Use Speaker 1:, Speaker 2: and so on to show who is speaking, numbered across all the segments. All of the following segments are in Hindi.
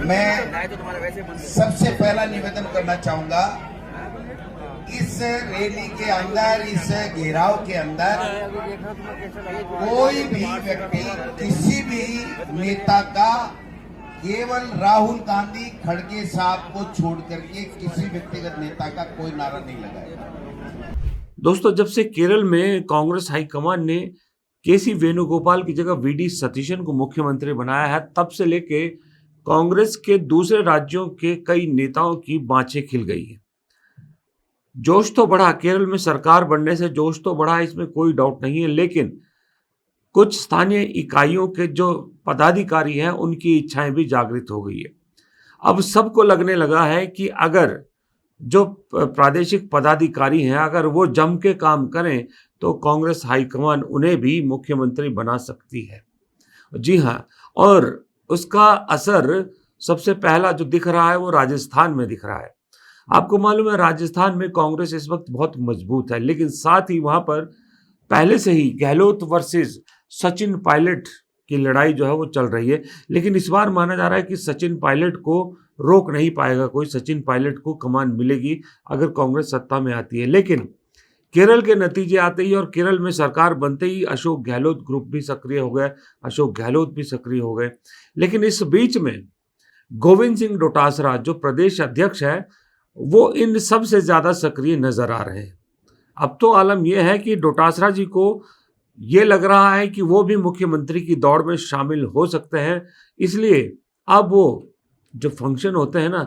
Speaker 1: मैं सबसे पहला निवेदन करना चाहूंगा, इस रैली के अंदर, इस घेराव के अंदर कोई भी व्यक्ति किसी भी नेता का केवल राहुल गांधी खड़गे साहब को छोड़ करके किसी व्यक्तिगत नेता का कोई नारा नहीं लगाएगा।
Speaker 2: दोस्तों, जब से केरल में कांग्रेस हाईकमान ने केसी वेणुगोपाल की जगह वीडी सतीशन को मुख्यमंत्री बनाया है, तब से लेके कांग्रेस के दूसरे राज्यों के कई नेताओं की बाँछें खिल गई है। जोश तो बढ़ा, केरल में सरकार बनने से जोश तो बढ़ा, इसमें कोई डाउट नहीं है, लेकिन कुछ स्थानीय इकाइयों के जो पदाधिकारी हैं उनकी इच्छाएं भी जागृत हो गई है। अब सबको लगने लगा है कि अगर जो प्रादेशिक पदाधिकारी हैं अगर वो जम के काम करें तो कांग्रेस हाईकमान उन्हें भी मुख्यमंत्री बना सकती है। जी हाँ, और उसका असर सबसे पहला जो दिख रहा है वो राजस्थान में दिख रहा है। आपको मालूम है राजस्थान में कांग्रेस इस वक्त बहुत मजबूत है, लेकिन साथ ही वहां पर पहले से ही गहलोत वर्सेस सचिन पायलट की लड़ाई जो है वो चल रही है। लेकिन इस बार माना जा रहा है कि सचिन पायलट को रोक नहीं पाएगा कोई, सचिन पायलट को कमान मिलेगी अगर कांग्रेस सत्ता में आती है। लेकिन केरल के नतीजे आते ही और केरल में सरकार बनते ही अशोक गहलोत ग्रुप भी सक्रिय हो गए, अशोक गहलोत भी सक्रिय हो गए। लेकिन इस बीच में गोविंद सिंह डोटासरा जो प्रदेश अध्यक्ष है वो इन सबसे ज्यादा सक्रिय नजर आ रहे हैं। अब तो आलम यह है कि डोटासरा जी को ये लग रहा है कि वो भी मुख्यमंत्री की दौड़ में शामिल हो सकते हैं, इसलिए अब वो जो फंक्शन होते हैं ना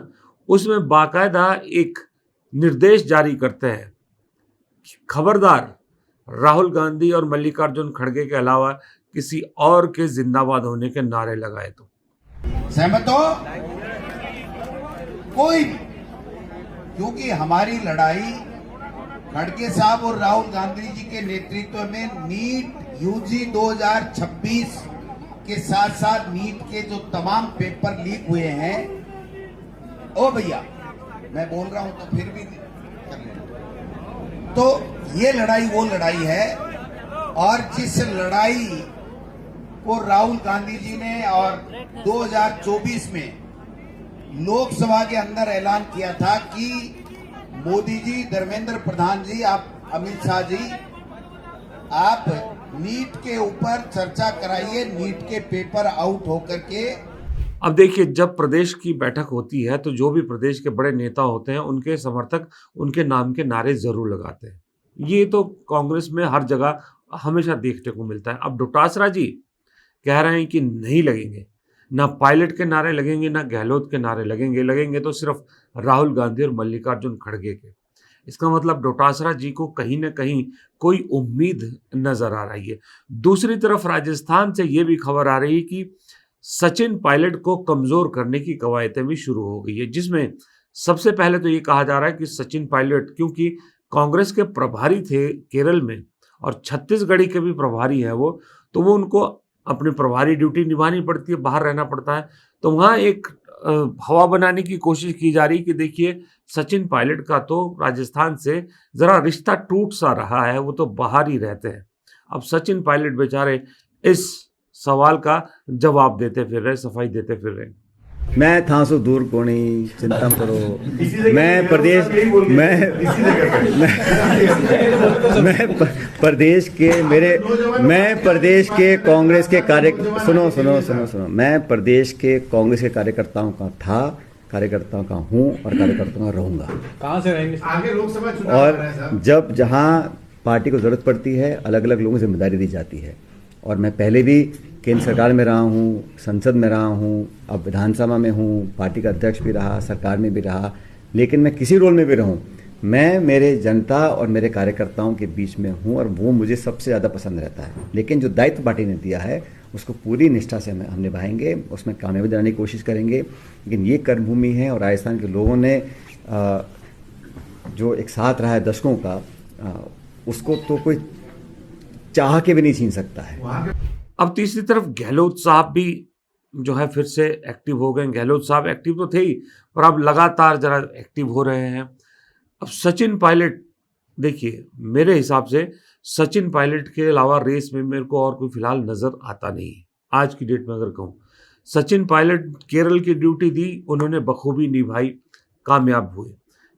Speaker 2: उसमें बाकायदा एक निर्देश जारी करते हैं, खबरदार राहुल गांधी और मल्लिकार्जुन खड़गे के अलावा किसी और के जिंदाबाद होने के नारे लगाए तो।
Speaker 1: सहमत हो? कोई भी, क्योंकि हमारी लड़ाई खड़गे साहब और राहुल गांधी जी के नेतृत्व में नीट यूजी 2026 के साथ साथ नीट के जो तमाम पेपर लीक हुए हैं, ओ भैया मैं बोल रहा हूं तो फिर भी कर लेना। तो ये लड़ाई वो लड़ाई है, और जिस लड़ाई को राहुल गांधी जी ने और 2024 में लोकसभा के अंदर ऐलान किया था कि मोदी जी, धर्मेंद्र प्रधान जी, आप अमित शाह जी, आप नीट के ऊपर चर्चा कराइए, नीट के पेपर आउट होकर के।
Speaker 2: अब देखिए, जब प्रदेश की बैठक होती है तो जो भी प्रदेश के बड़े नेता होते हैं उनके समर्थक उनके नाम के नारे जरूर लगाते हैं। ये तो कांग्रेस में हर जगह हमेशा देखने को मिलता है। अब डोटासरा जी कह रहे हैं कि नहीं लगेंगे, ना पायलट के नारे लगेंगे ना गहलोत के नारे लगेंगे तो सिर्फ राहुल गांधी और मल्लिकार्जुन खड़गे के। इसका मतलब डोटासरा जी को कहीं ना कहीं कोई उम्मीद नजर आ रही है। दूसरी तरफ राजस्थान से ये भी खबर आ रही है कि सचिन पायलट को कमजोर करने की कवायदें भी शुरू हो गई है, जिसमें सबसे पहले तो ये कहा जा रहा है कि सचिन पायलट क्योंकि कांग्रेस के प्रभारी थे केरल में और छत्तीसगढ़ी के भी प्रभारी हैं वो, तो वो उनको अपनी प्रभारी ड्यूटी निभानी पड़ती है, बाहर रहना पड़ता है। तो वहाँ एक हवा बनाने की कोशिश की जा रही कि देखिए सचिन पायलट का तो राजस्थान से जरा रिश्ता टूट सा रहा है, वो तो बाहर ही रहते हैं। अब सचिन पायलट बेचारे इस सवाल का जवाब देते फिर रहे, सफाई देते फिर रहे।
Speaker 3: मैं था सो दूर कोणी चिंता मत करो, मैं प्रदेश प्रदेश के मैं प्रदेश के कांग्रेस के सुनो मैं प्रदेश के कांग्रेस के कार्यकर्ताओं का था, कार्यकर्ताओं का हूँ और कार्यकर्ताओं का रहूंगा। कहाँ से रहेंगे? आगे लोकसभा चुनाव और जब जहाँ पार्टी को जरूरत पड़ती है अलग अलग लोगों को जिम्मेदारी दी जाती है, और मैं पहले भी केंद्र सरकार में रहा हूँ, संसद में रहा हूँ, अब विधानसभा में हूँ, पार्टी का अध्यक्ष भी रहा, सरकार में भी रहा, लेकिन मैं किसी रोल में भी रहूँ मैं मेरे जनता और मेरे कार्यकर्ताओं के बीच में हूँ और वो मुझे सबसे ज़्यादा पसंद रहता है। लेकिन जो दायित्व पार्टी ने दिया है उसको पूरी निष्ठा से हम निभाएंगे, उसमें कामयाबी दिलाने की कोशिश करेंगे। लेकिन ये कर्मभूमि है और राजस्थान के लोगों ने जो एक साथ रहा है दशकों का, उसको तो कोई चाह के भी नहीं छीन सकता है।
Speaker 2: अब तीसरी तरफ गहलोत साहब भी जो है फिर से एक्टिव हो गए। गहलोत साहब एक्टिव तो थे ही, पर अब लगातार जरा एक्टिव हो रहे हैं। अब सचिन पायलट, देखिए मेरे हिसाब से सचिन पायलट के अलावा रेस में मेरे को और कोई फिलहाल नजर आता नहीं है आज की डेट में। अगर कहूँ सचिन पायलट केरल की ड्यूटी दी, उन्होंने बखूबी निभाई, कामयाब हुए।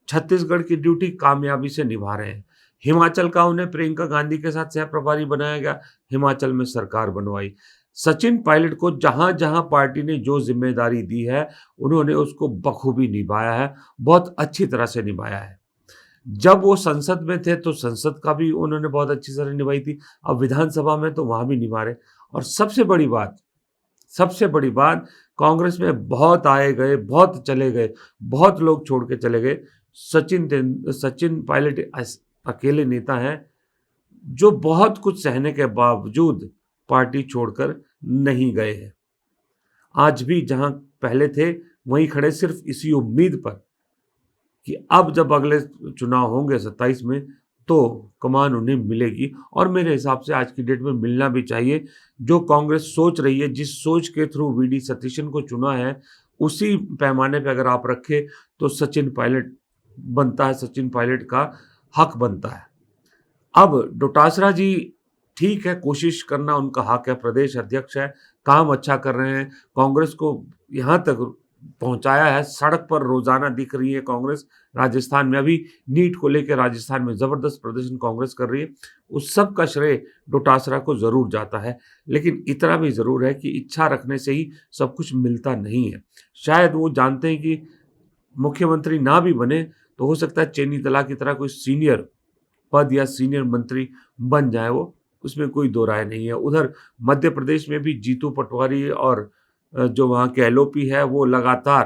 Speaker 2: छत्तीसगढ़ की ड्यूटी कामयाबी से निभा रहे हैं। हिमाचल का उन्हें प्रियंका गांधी के साथ सह प्रभारी बनाया गया, हिमाचल में सरकार बनवाई। सचिन पायलट को जहां जहां पार्टी ने जो जिम्मेदारी दी है, उन्होंने उसको बखूबी निभाया है, बहुत अच्छी तरह से निभाया है। जब वो संसद में थे तो संसद का भी उन्होंने बहुत अच्छी तरह निभाई थी, अब विधानसभा में तो वहां भी निभा रहे। और सबसे बड़ी बात, कांग्रेस में बहुत आए गए, बहुत चले गए, बहुत लोग छोड़ के चले गए। सचिन पायलट अकेले नेता हैं जो बहुत कुछ सहने के बावजूद पार्टी छोड़कर नहीं गए हैं। आज भी जहां पहले थे वहीं खड़े, सिर्फ इसी उम्मीद पर कि अब जब अगले चुनाव होंगे 27 में तो कमान उन्हें मिलेगी। और मेरे हिसाब से आज की डेट में मिलना भी चाहिए। जो कांग्रेस सोच रही है, जिस सोच के थ्रू वीडी सतीशन को चुना है, उसी पैमाने पे अगर आप रखें तो सचिन पायलट बनता है, सचिन पायलट का हक बनता है। अब डोटासरा जी ठीक है, कोशिश करना उनका हक है, प्रदेश अध्यक्ष है, काम अच्छा कर रहे हैं, कांग्रेस को यहाँ तक पहुंचाया है, सड़क पर रोजाना दिख रही है कांग्रेस। राजस्थान में अभी नीट को लेकर राजस्थान में जबरदस्त प्रदर्शन कांग्रेस कर रही है, उस सब का श्रेय डोटासरा को जरूर जाता है। लेकिन इतना भी जरूर है कि इच्छा रखने से ही सब कुछ मिलता नहीं है। शायद वो जानते हैं कि मुख्यमंत्री ना भी बने तो हो सकता है चेनी तला की तरह कोई सीनियर पद या सीनियर मंत्री बन जाए, वो उसमें कोई दो राय नहीं है। उधर मध्य प्रदेश में भी जीतू पटवारी और जो वहाँ के एलओपी है वो लगातार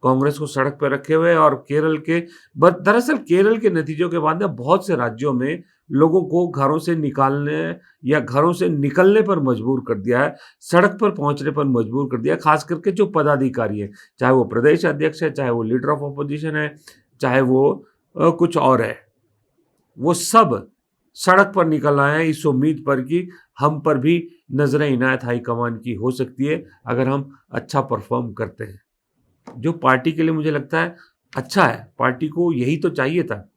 Speaker 2: कांग्रेस को सड़क पर रखे हुए। और केरल के दरअसल केरल के नतीजों के बाद बहुत से राज्यों में लोगों को घरों से निकालने या घरों से निकलने पर मजबूर कर दिया है, सड़क पर पहुंचने पर मजबूर कर दिया है। खास करके जो पदाधिकारी है, चाहे वो प्रदेश अध्यक्ष है, चाहे वो लीडर ऑफ अपोजिशन है, चाहे वो कुछ और है, वो सब सड़क पर निकल आए हैं इस उम्मीद पर कि हम पर भी नजरें इनायत हाईकमान की हो सकती है अगर हम अच्छा परफॉर्म करते हैं, जो पार्टी के लिए मुझे लगता है अच्छा है। पार्टी को यही तो चाहिए था।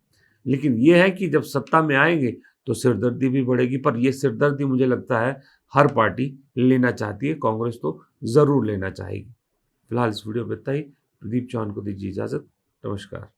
Speaker 2: लेकिन यह है कि जब सत्ता में आएंगे तो सिरदर्दी भी बढ़ेगी, पर यह सिरदर्दी मुझे लगता है हर पार्टी लेना चाहती है, कांग्रेस तो जरूर लेना चाहेगी। फिलहाल इस वीडियो में इतना ही। प्रदीप चौहान को दीजिए इजाजत। नमस्कार।